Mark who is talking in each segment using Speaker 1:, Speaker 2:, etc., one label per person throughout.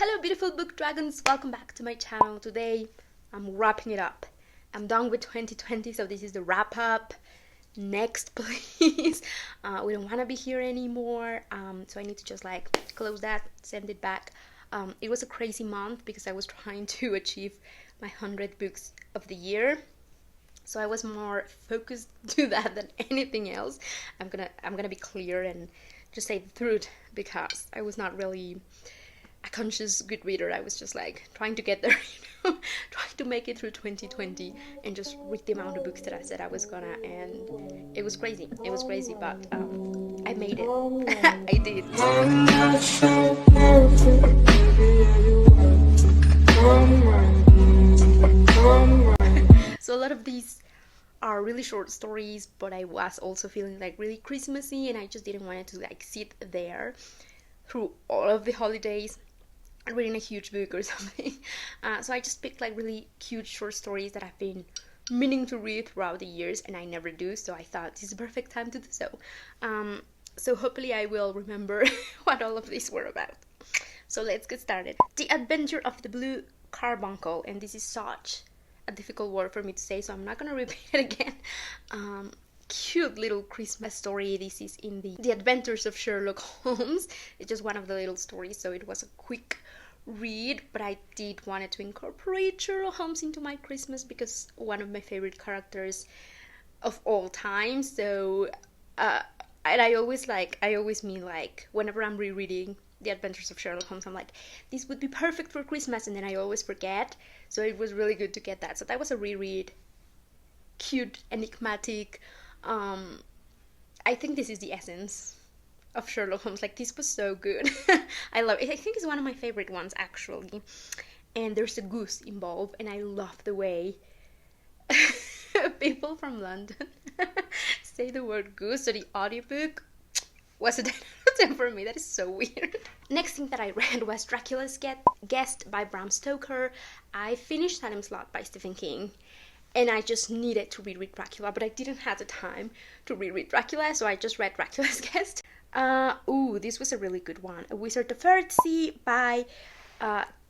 Speaker 1: Hello beautiful book dragons, welcome back to my channel. Today I'm wrapping it up. I'm done with 2020, so this is the wrap up. Next please. We don't want to be here anymore, so I need to just like close that, send it back. It was a crazy month because I was trying to achieve my 100 books of the year, so I was more focused to that than anything else. I'm gonna be clear and just say the truth, because I was not really a conscious good reader. I was just like trying to get there, trying to make it through 2020 and just read the amount of books that I said I was gonna, and it was crazy. It was crazy, but I made it. I did. So a lot of these are really short stories, but I was also feeling like really Christmassy, and I just didn't want it to like sit there through all of the holidays reading a huge book or something. So I just picked like really cute short stories that I've been meaning to read throughout the years, and I never do, so I thought this is the perfect time to do so. So hopefully I will remember what all of these were about. So let's get started. The Adventure of the Blue Carbuncle, and this is such a difficult word for me to say, so I'm not gonna repeat it again. Cute little Christmas story. This is in the Adventures of Sherlock Holmes. It's just one of the little stories, so it was a quick read, but I did wanted to incorporate Sherlock Holmes into my Christmas because one of my favorite characters of all time. So and I always mean like whenever I'm rereading the Adventures of Sherlock Holmes, I'm like, this would be perfect for Christmas, and then I always forget, so it was really good to get that. So that was a reread. Cute, enigmatic. I think this is the essence of Sherlock Holmes. Like, this was so good. I love it. I think it's one of my favorite ones, actually. And there's a goose involved, and I love the way people from London say the word goose. So the audiobook was a 10 out of 10 for me. That is so weird. Next thing that I read was Draculas Guest by Bram Stoker. I finished Salem's Lot by Stephen King, and I just needed to reread Dracula, but I didn't have the time to reread Dracula, so I just read Dracula's Guest. This was a really good one. A Wizard of Earthsea by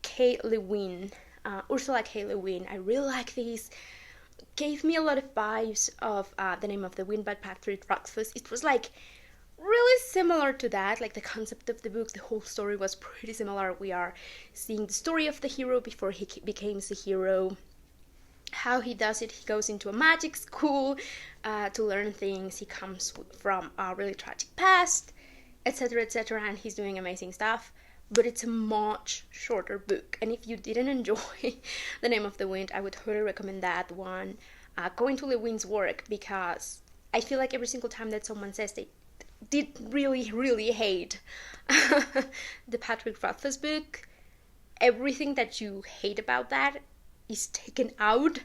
Speaker 1: K. Lewin. Ursula K. Lewin. I really like this. Gave me a lot of vibes of The Name of the Wind by Patrick Rothfuss. It was like really similar to that, like the concept of the book, the whole story was pretty similar. We are seeing the story of the hero before he becomes a hero. How he does it, he goes into a magic school to learn things, he comes from a really tragic past, etc, etc, and he's doing amazing stuff. But it's a much shorter book, and if you didn't enjoy The Name of the Wind, I would totally recommend that one. Go into Lewin's work, because I feel like every single time that someone says they did really hate the Patrick Rothfuss book, everything that you hate about that is taken out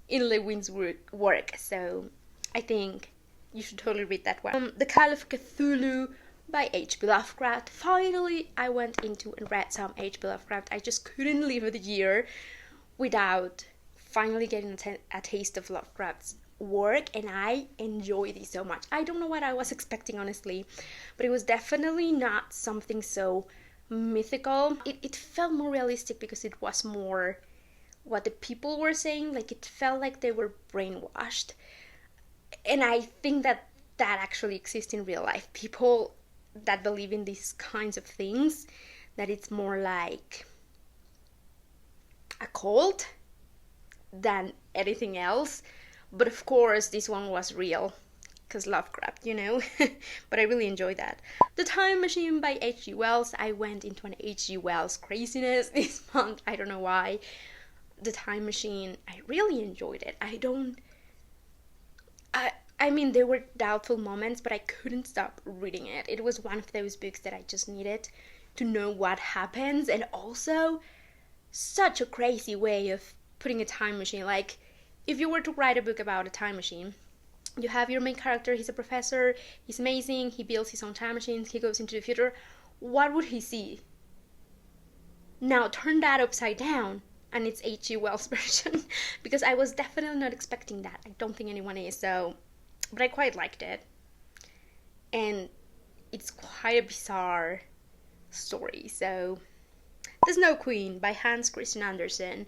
Speaker 1: in Lewin's work, so I think you should totally read that one. The Color of Cthulhu by H.P. Lovecraft. Finally, I went into and read some H.P. Lovecraft. I just couldn't leave the year without finally getting a taste of Lovecraft's work, and I enjoyed it so much. I don't know what I was expecting, honestly, but it was definitely not something so mythical. It felt more realistic because it was more what the people were saying. Like, it felt like they were brainwashed, and I think that actually exists in real life. People that believe in these kinds of things, that it's more like a cult than anything else. But of course this one was real, because Lovecraft, you know. But I really enjoyed that. The Time Machine by H.G. Wells. I went into an H.G. Wells craziness this month. I don't know why. The Time Machine, I really enjoyed it. I mean, there were doubtful moments, but I couldn't stop reading it. It was one of those books that I just needed to know what happens, and also such a crazy way of putting a time machine. Like, if you were to write a book about a time machine, you have your main character, he's a professor, he's amazing, he builds his own time machines, he goes into the future. What would he see? Now turn that upside down, and it's H.G. Wells' version, because I was definitely not expecting that. I don't think anyone is, so, but I quite liked it. And it's quite a bizarre story, so The Snow Queen by Hans Christian Andersen.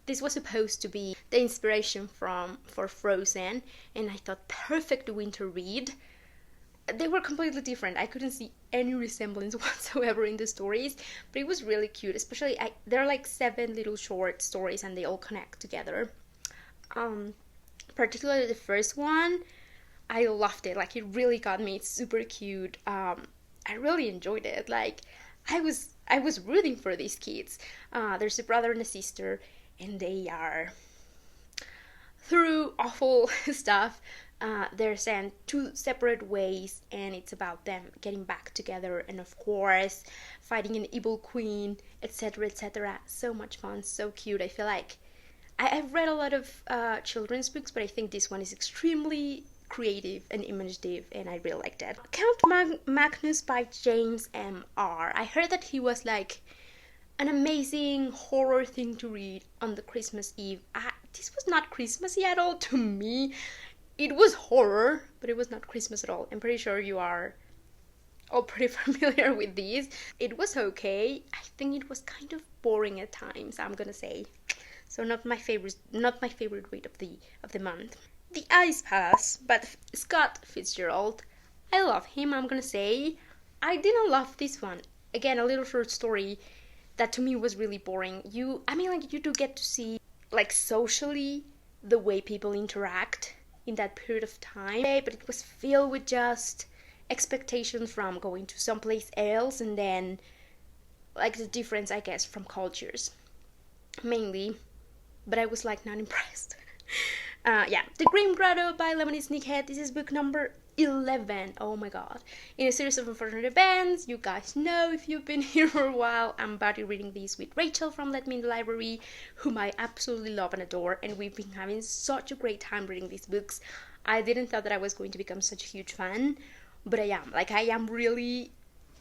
Speaker 1: This was supposed to be the inspiration for Frozen, and I thought perfect winter read. They were completely different. I couldn't see any resemblance whatsoever in the stories, but it was really cute. Especially, there are like 7 little short stories, and they all connect together. Particularly the first one, I loved it. Like, it really got me. It's super cute. I really enjoyed it. Like, I was rooting for these kids. There's a brother and a sister, and they are, through awful stuff, they're sent 2 separate ways, and it's about them getting back together and, of course, fighting an evil queen, etc., etc. So much fun, so cute. I feel like I've read a lot of children's books, but I think this one is extremely creative and imaginative, and I really liked it. Count Magnus by James M.R. I heard that he was like an amazing horror thing to read on the Christmas Eve. This was not Christmassy at all to me. It was horror, but it was not Christmas at all. I'm pretty sure you are all pretty familiar with these. It was okay. I think it was kind of boring at times, I'm gonna say. So not my favorite read of the month. The Ice Palace by Scott Fitzgerald. I love him, I'm gonna say. I didn't love this one. Again, a little short story that to me was really boring. You do get to see, like, socially the way people interact in that period of time, but it was filled with just expectations from going to someplace else, and then like the difference, I guess, from cultures mainly, but I was like not impressed. The Green Grotto by Lemony Snicket. This is book number 11. Oh my god. In a series of unfortunate events, you guys know if you've been here for a while, I'm buddy reading these with Rachel from Let Me in the Library, whom I absolutely love and adore, and we've been having such a great time reading these books. I didn't thought that I was going to become such a huge fan, but I am. Like, I am really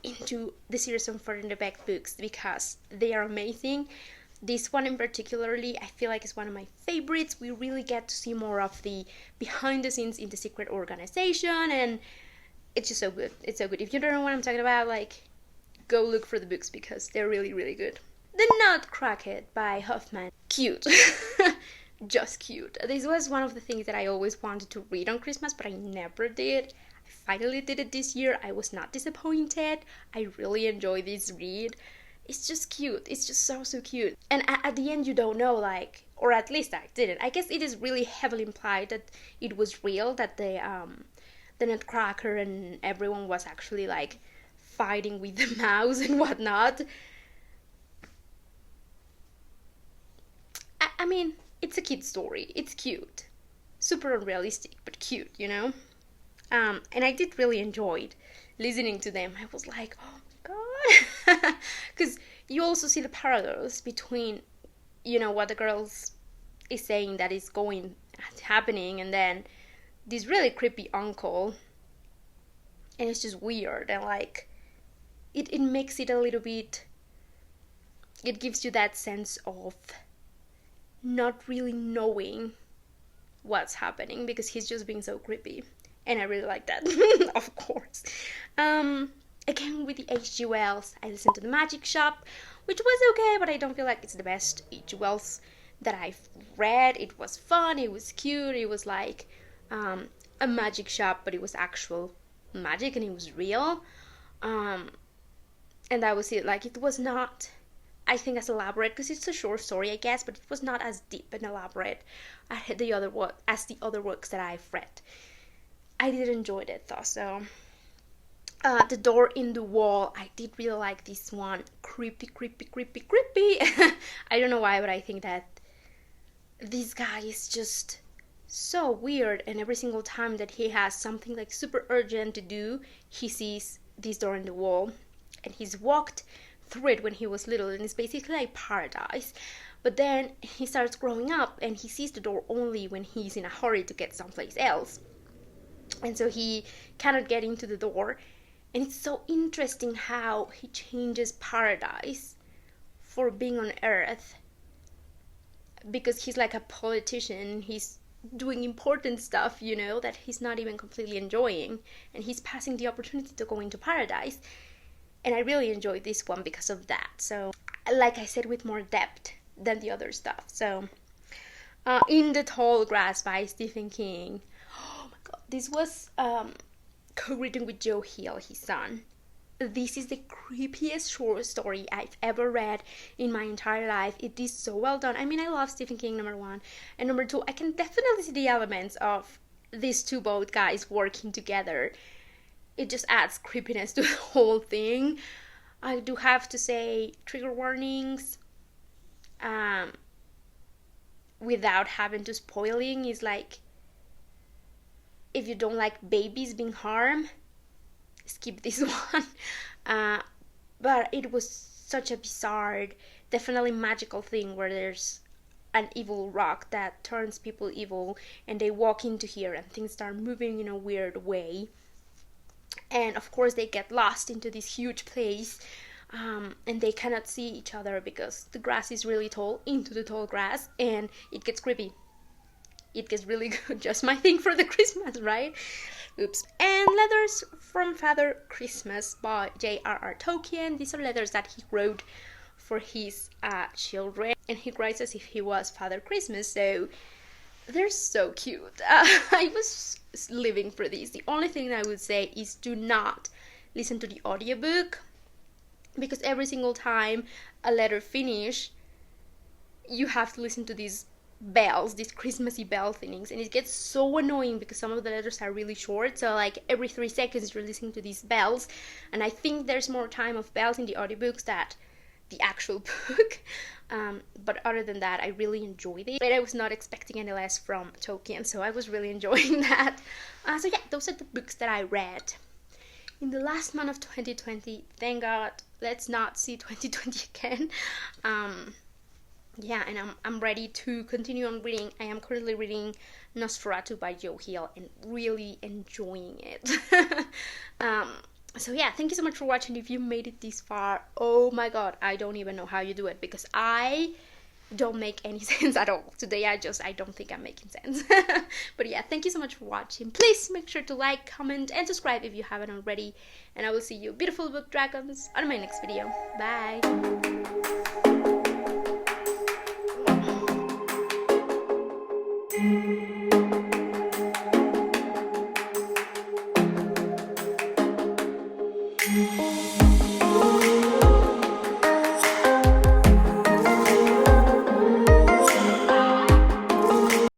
Speaker 1: into the series of unfortunate events books because they are amazing. This one in particularly, I feel like is one of my favorites. We really get to see more of the behind the scenes in the secret organization, and it's just so good. It's so good. If you don't know what I'm talking about, like, go look for the books because they're really, really good. The Nutcracker by Hoffman. Cute. Just cute. This was one of the things that I always wanted to read on Christmas, but I never did. I finally did it this year. I was not disappointed. I really enjoyed this read. It's just cute. It's just so cute. And at the end, you don't know, like, or at least I didn't. I guess it is really heavily implied that it was real, that the Nutcracker and everyone was actually, like, fighting with the mouse and whatnot. I mean, it's a kid's story. It's cute. Super unrealistic, but cute, you know? And I did really enjoy listening to them. I was like, oh god. Because you also see the parallels between, you know, what the girls is saying that is happening, and then this really creepy uncle, and it's just weird, and like it makes it a little bit, it gives you that sense of not really knowing what's happening because he's just being so creepy, and I really like that. Of course. Again, with the H.G. Wells, I listened to The Magic Shop, which was okay, but I don't feel like it's the best H.G. Wells that I've read. It was fun, it was cute, it was like a magic shop, but it was actual magic and it was real. And that was it. Like, it was not, I think, as elaborate, because it's a short story, I guess, but it was not as deep and elaborate as the other works that I've read. I did enjoy it though, so... The Door in the Wall, I did really like this one. Creepy. I don't know why, but I think that this guy is just so weird, and every single time that he has something like super urgent to do, he sees this door in the wall, and he's walked through it when he was little, and it's basically like paradise. But then he starts growing up, and he sees the door only when he's in a hurry to get someplace else, and so he cannot get into the door. And it's so interesting how he changes paradise for being on Earth, because he's like a politician, he's doing important stuff, you know, that he's not even completely enjoying, and he's passing the opportunity to go into paradise. And I really enjoyed this one because of that. So like I said, with more depth than the other stuff. So In the Tall Grass by Stephen King. Oh my god, this was co-written with Joe Hill, his son. This is the creepiest short story I've ever read in my entire life. It is so well done. I mean, I love Stephen King, number one. And number two, I can definitely see the elements of these two both guys working together. It just adds creepiness to the whole thing. I do have to say, trigger warnings, without having to spoiling, is like, if you don't like babies being harmed, skip this one. But it was such a bizarre, definitely magical thing where there's an evil rock that turns people evil, and they walk into here and things start moving in a weird way. And of course they get lost into this huge place, and they cannot see each other because the grass is really tall, into the tall grass, and it gets creepy. It gets really good. Just my thing for the Christmas, right? Oops. And Letters from Father Christmas by J.R.R. Tolkien. These are letters that he wrote for his children, and he writes as if he was Father Christmas, so they're so cute. I was living for these. The only thing I would say is do not listen to the audiobook, because every single time a letter finishes, you have to listen to these bells, these Christmassy bell things, and it gets so annoying because some of the letters are really short, so like every 3 seconds you're listening to these bells, and I think there's more time of bells in the audiobooks than the actual book. But other than that, I really enjoyed it, but I was not expecting any less from Tolkien, so I was really enjoying that. So yeah, those are the books that I read in the last month of 2020. Thank God, let's not see 2020 again. Yeah, and I'm ready to continue on reading. I am currently reading Nosferatu by Joe Hill and really enjoying it. So yeah, thank you so much for watching. If you made it this far, oh my god, I don't even know how you do it, because I don't make any sense at all. Today I don't think I'm making sense. But yeah, thank you so much for watching. Please make sure to like, comment, and subscribe if you haven't already. And I will see you beautiful book dragons on my next video. Bye!